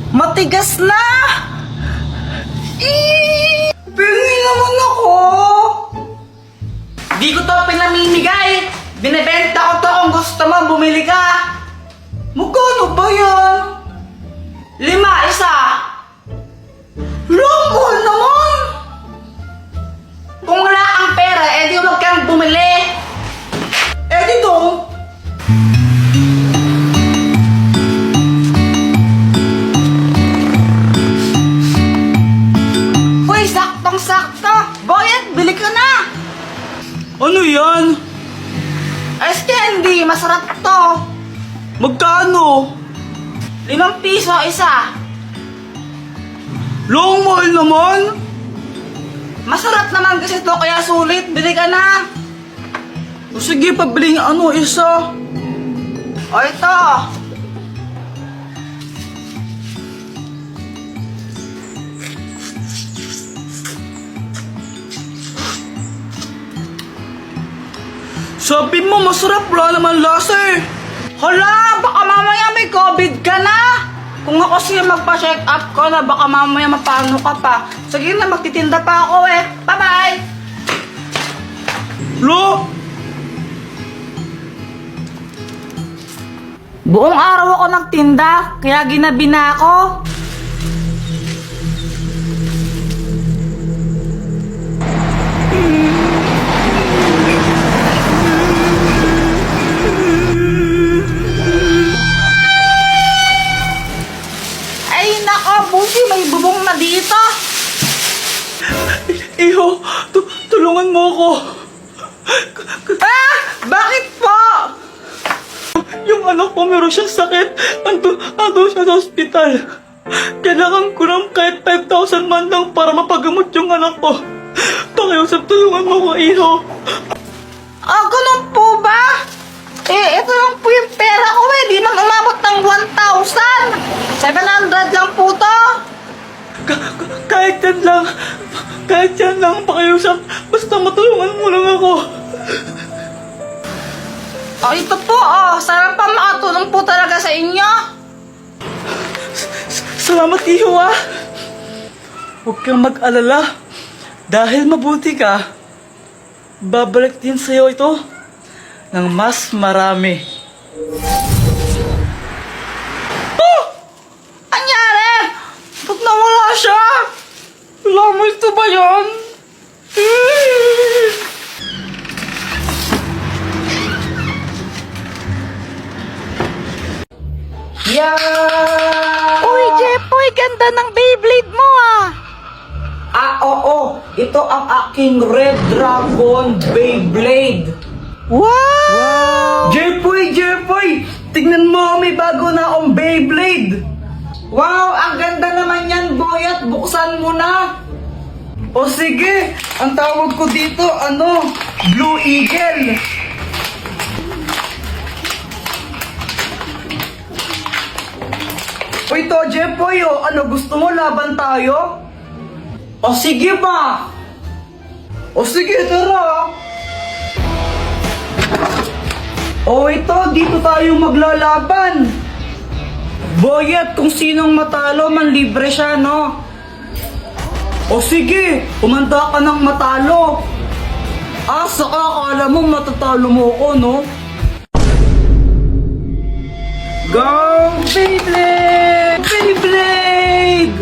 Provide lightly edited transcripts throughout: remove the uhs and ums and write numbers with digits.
Matigas na! Pingi naman ako! Di ko to pinamimigay! Binibenta ko to kung gusto mo, bumili ka! Magkano ba yan? 5 isa! Mahal naman! Kung wala kang pera, edi huwag kang bumili! Edi to! Uy, saktong-sakto! Boyet, bili ka na! Ano yan? Ice candy, masarap to! Magkano? 5 piso isa! Long mahal naman! Masarap naman kasi to, kaya sulit, bili ka na! O sige, pabili nga isa! O ito! Sabi mo, masarap, wala naman lasa eh. Hala, baka mamaya may COVID ka na. Kung ako siya magpa-check up ko na, baka mamaya mapano ka pa. Sige na, magtitinda pa ako eh. Bye-bye! Lo! Buong araw ako nagtinda, kaya ginabi na ako. Busi, may bubong na dito. Iho, tulungan mo ako. Bakit po? Yung anak ko meron siyang sakit. Ando siya sa ospital. Kailangan ko lang kahit 5,000 man lang para mapagamot yung anak ko. Pakiusap, tulungan mo ko, Iho. Ganun po ba? Ito lang po yung pera ko eh. Di man umabot ng 1,000. 700 lang po to. Kahit yan lang, pakiusap. Basta matulungan mo lang ako. Ito po, sarap pa makatulong po talaga sa inyo. Salamat, Iho, Huwag kang mag-alala. Dahil mabuti ka, babalik din sa'yo ito ng mas marami. Anyari? Ba't nawala siya? Wala mo ito ba yan? Yeah! Uy, Jepoy, ganda ng Beyblade mo oo. Ito ang aking Red Dragon Beyblade. Wow! Jepoy! Tignan mo, may bago na akong Beyblade. Wow, ang ganda naman yan, Boyet. Buksan mo na. O sige, ang tawag ko dito, Blue Eagle. O ito, Jepoy, gusto mo laban tayo? O sige ba? O sige, tara. O ito, dito tayo maglalaban. Boyet, kung sinong matalo, manlibre siya, no? O sige, umanda ka ng matalo. Saka akala mo matatalo mo ako, no? Go, Beyblade! Beyblade!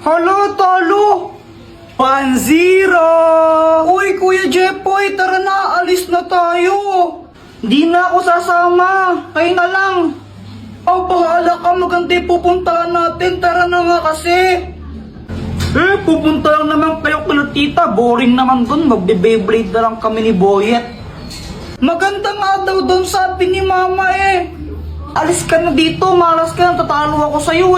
Hello, talo! 1-0! Uy, Kuya Jepoy, tara na, alis na tayo. Hindi na ako sasama, kayo na lang. Bahala ka, maganda pupuntahan natin, tara na nga kasi. Pupunta lang naman kayo kala tita, boring naman dun, magbe-Beyblade na lang kami ni Boyet. Maganda nga daw dun, sabi ni Mama Alis ka na dito, malas ka na, tatalo ako sa'yo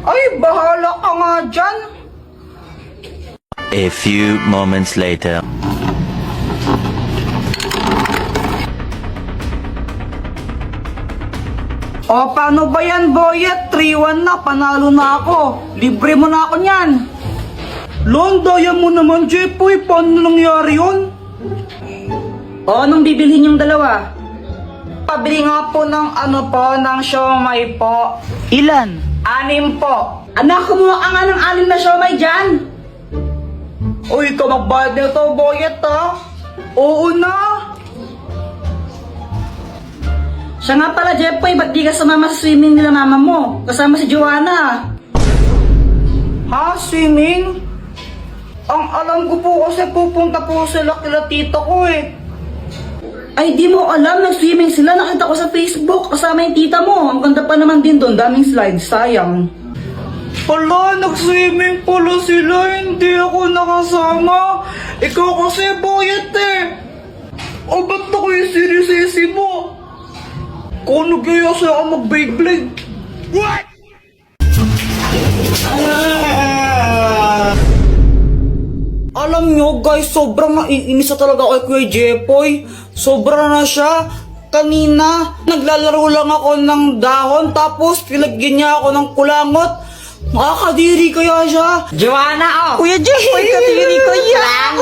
Ay, bahala ka nga dyan. A few moments later. Paano ba yan, Boyet? 3-1 na, panalo na ako. Libre mo na ako niyan. Daya mo naman, Jepoy. Paano nangyari yun? Anong bibilhin yung dalawa? pabili nga po ng ng siomay po. Ilan? 6 po. Anak, kumuha ka nga ng 6 na siomay dyan. Uy, ikaw magbayad nito, boyet ha? Oo na. Siya nga pala, Jeffoy, ba't di ka sumama sa swimming nila mama mo? Kasama si Joanna. Ha? Swimming? Ang alam ko po kasi pupunta po sila kila tita ko eh. Ay, di mo alam, nag-swimming sila. Nakita ko sa Facebook, kasama yung tita mo. Ang ganda pa naman din doon, daming slides, sayang. Hala, nag-swimming pala sila, hindi ako nakasama. Ikaw kasi boyet eh. O ba't ako yung sinisisi mo? Kung nagyaya siya ako mag-Beyblade. What? Alam nyo guys, sobrang naiinis na talaga ako kay Kuya Jeffoy. Sobra na siya. Kanina, naglalaro lang ako ng dahon tapos pilagyan niya ako ng kulangot. Makakadiri kaya siya. Joanna, oh! Kuya Jeffoy, kadiri ko yan.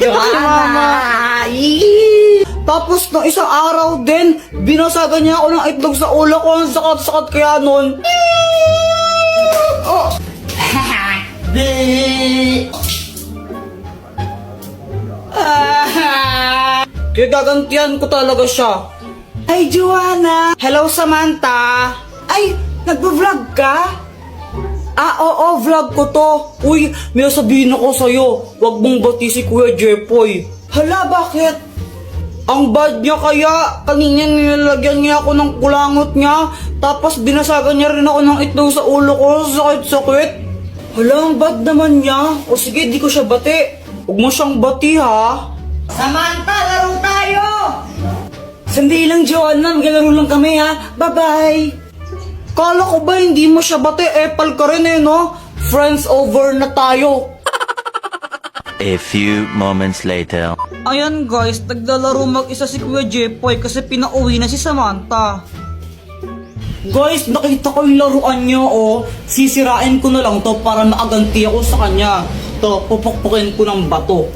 Joanna! Tapos nung isang araw din, binasagan niya ako ng itlog sa ulo ko. Ang sakat-sakat kaya nun. Oh. Kaya gagantihan ko talaga siya. Ay, Joanna! Hello, Samantha. Ay, nagbo-vlog ka? Oo, vlog ko to. Uy, may sabihin ako sa'yo. Huwag mong bati si Kuya Jeffoy. Hala, bakit? Ang bad niya kaya. Kanina nilalagyan niya ako ng kulangot niya. Tapos binasagan niya rin ako ng itlog sa ulo ko. Sakit-sakit. Hala, ang bad naman niya. O sige, di ko siya bati. Huwag mo siyang bati ha. Samantha, laro tayo! Sandali lang, Joanna. Maglalaro lang kami, ha? Bye-bye! Kala ko ba hindi mo siya bati? Epal ka rin eh, no? Friends over na tayo. A few moments later. Ayan guys, naglalaro mag-isa si Kuya Jeffoy kasi pinauwi na si Samantha. Guys, nakita ko yung laruan niyo, oh. Sisirain ko na lang to para makaganti ako sa kanya. To, pupukpukin ko ng bato.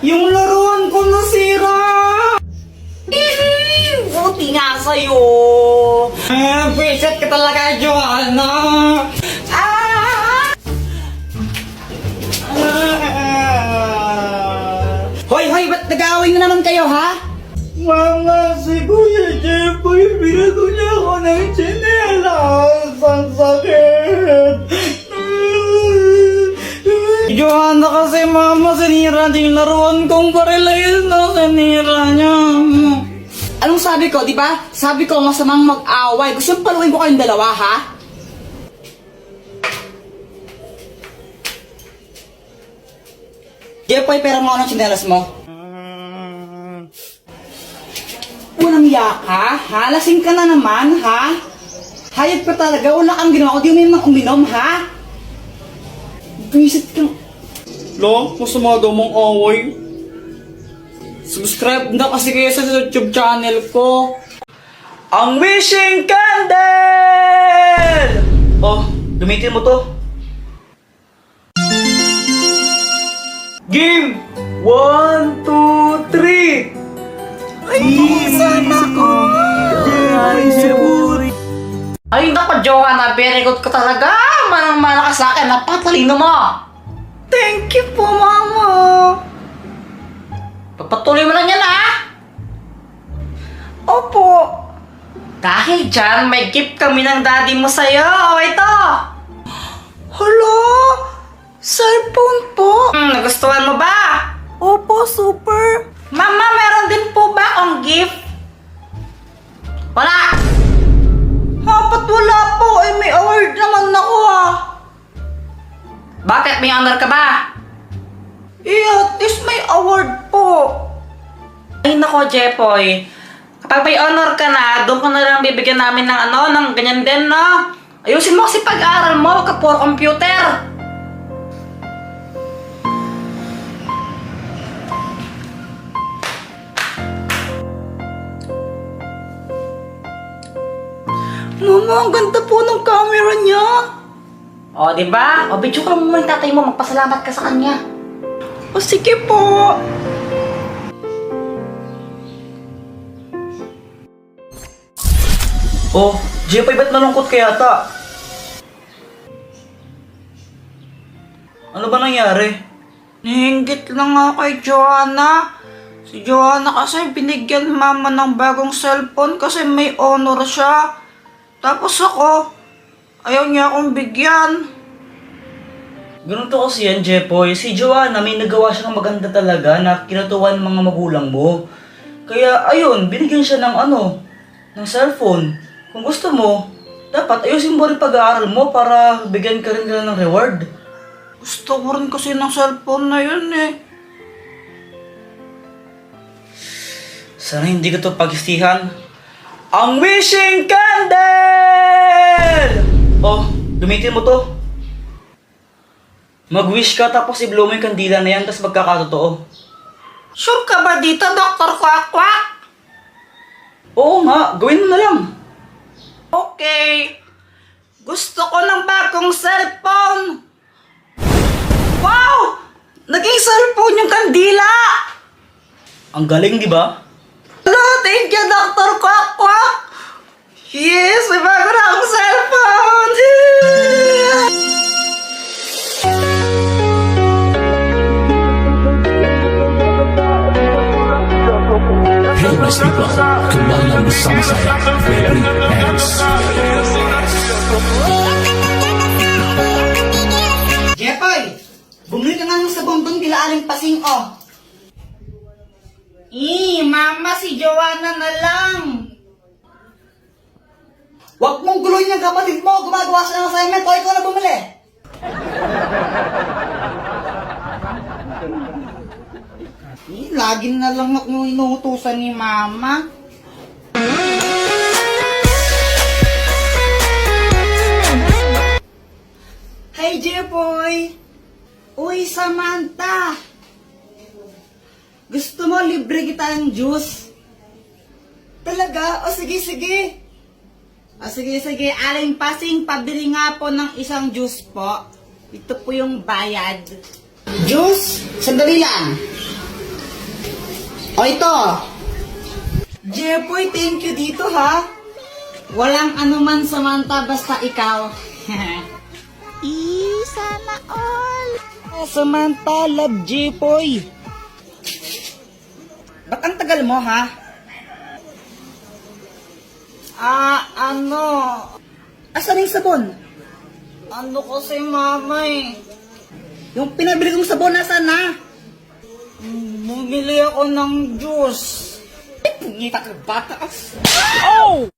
Yung laruan ko nasira! Buti nga sa'yo! Visit ka talaga, Joanna! Hoy, ba't nag-aaway na naman kayo, ha? Mama, si Kuya Jeffoy, binago niya ako ng tsinelas! Ang sakit! Joanna kasi mama, sinira niya yung laruan kong baril na sinira niya. Anong sabi ko, di ba? Sabi ko, masamang mag-away. Gusto mong paluin ko kayong dalawa, ha? Jeffoy, pera mo ako ng tsinelas mo. Walang yaka, ha? Lasing ka na naman, ha? Hayag ka talaga, wala kang ginawa. Di mo uminom, ha? Visit ka. Lo, masama daw mong away. Subscribe na kasi kayo sa YouTube channel ko. Ang Wishing Candle! Oh, gamitin mo to. Game! 1, 2, 3! Ay, sana ko! Ay, naku, Joanna, very good ka talaga. Manang-mana ka sa akin, napatalino mo. Thank you po, Mama! Pagpatuloy mo lang yan, ha? Opo! Dahil dyan, may gift kami ng daddy mo sa'yo. O, ito. Hala! Cellphone po! Nagustuhan mo ba? Opo, super! Mama, meron din po ba akong gift? Wala. Hapat wala po, eh may award naman ako ah! Bakit? May honor ka ba? At least may award po! Ay, nako, Jeffoy. Kapag may honor ka na, doon ka na lang bibigyan namin ng ng ganyan din, no? Ayusin mo kasi pag-aaral mo, huwag ka puro computer. Mama, ang ganda po ng camera niya! O, di ba? O, video ka mo yung tatay mo, magpasalamat ka sa kanya. O sige po. Oh, Jepoy, ba't malungkot ka yata? Ano ba nangyari? Nihinggit lang ako kay Joanna. Si Joanna kasi binigyan mama ng bagong cellphone kasi may honor siya. Tapos ako, ayaw niya akong bigyan. Ganun to kasi yan, Jepoy. Si Joanna may nagawa siya ng maganda talaga na kinatuwa ng mga magulang mo. Kaya ayun, binigyan siya ng ng cellphone. Kung gusto mo, dapat ayusin mo rin pag-aaral mo para bigyan ka rin nila ng reward. Gusto ko rin kasi ng cellphone na yun eh. Sana hindi ko to pagsistihan. Ang wishing candle! Oh, gamitin mo to. Mag-wish ka tapos i-blow mo yung kandila na yan tapos magkakatotoo. Sure ka ba dito, Dr. Quack Quack? Oo nga, gawin mo na lang. Okay. Gusto ko ng bagong cellphone. Wow! Naging cellphone yung kandila! Ang galing, di ba? Hello, thank you, Dr. Quack Quack! Yes, may bago na akong cellphone! Hey my people, kembali lagi bersama saya, Febri Hands. Jepoy, bumili ka nga ng sabon doon bila aling pasing, oh. Mama, si Joanna na lang. Huwag mong guluhin yung kapatid mo, gumagawa siya ng assignment, o ikaw na bumili. Lagi na lang ako inuutusan ni Mama. Hey, Jepoy! Uy, Samantha! Gusto mo libre kita ng juice? Talaga? O sige, sige. O sige, sige. Aling pasing, pabili nga po ng isang juice po. Ito po yung bayad. Juice? Sandali lang. O ito. Jepoy, thank you dito ha. Walang anuman, Samantha, basta ikaw. Sana all. Samantha, love Jepoy. Ba't ang tagal mo, ha? Asan yung sabon? Ano kasi, mama eh. Yung pinabili kong sabon, nasaan na? Bumili ako ng juice. Ngita ka bata. Oh!